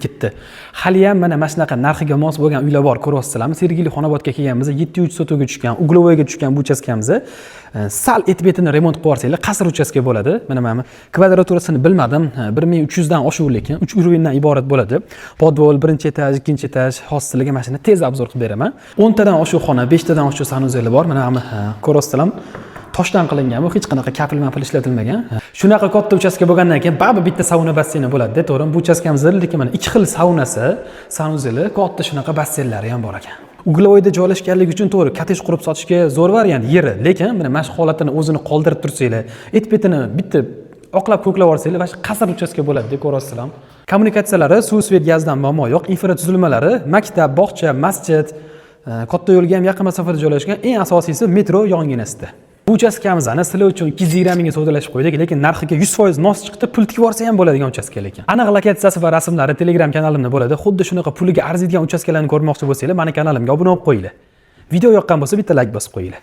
ketdi. Hali ham mana shunaqa narxiga mos bo'lgan uylar bor, ko'ryapsizlarmi? Sergeli Xonobodga kelganimizda 700 sotoga tushgan, Uglovoyga tushgan bu uchastkamizni sal et-betini remont qilib yuborsangiz, qasr uchastka bo'ladi. Mana kvadraturasini bilmadim, 1300 dan oshuv lekin 3 urindan iborat bo'ladi. Podvol, birinchi etaj, ikkinchi etaj, hozirlarga mashina tez obzor qilib beraman. 10 tadan oshuv xona, 5 tadan oshuv sanuzeli bor. Mana ko'ryapsizlarmi? Toshdan qilingan bu, hech qanaqa kapil ishlatilmagan. Shunaqa katta uchastka bo'lgandan keyin baribir bitta sauna basseyni bo'ladi-da, to'g'rimi? Bu uchastkamizda lekin mana 2 xil saunasi, sanuzeli, katta shunaqa basseynlari ham bor ekan. Uglovoyda joylashganligi uchun to'g'ri kottej qurib sotishga zo'r variant yeri, lekin mana shu holatini o'zini qoldirib tursanglar, et-betini bitta oqlab-ko'klab olsanglar, va shu qasr uchastka bo'ladi-da, ko'ryapsizlarmi? Kommunikatsiyalari, suv, svet, gazdan muammo yo'q. Infratuzilmalari, maktab, bog'cha, masjid, katta yo'lga ham yaqin masofada joylashgan, eng asosiysi metro yonginasida. Bu uchastkamizni sizlar uchun 220 mingga savdolashib qo'ydik, lekin narxiga 100% mos chiqdi, pul tikib olsa ham bo'ladigan uchastka lekin. Aniq lokatsiyasi va rasmlari Telegram kanalimda bo'ladi. Xuddi shunaqa puliga arziydigan uchastkalarni ko'rmoqchi bo'lsanglar, meni kanalimga obuna bo'lib qo'yinglar. Video yoqqan bo'lsa bitta like bosib qo'yinglar.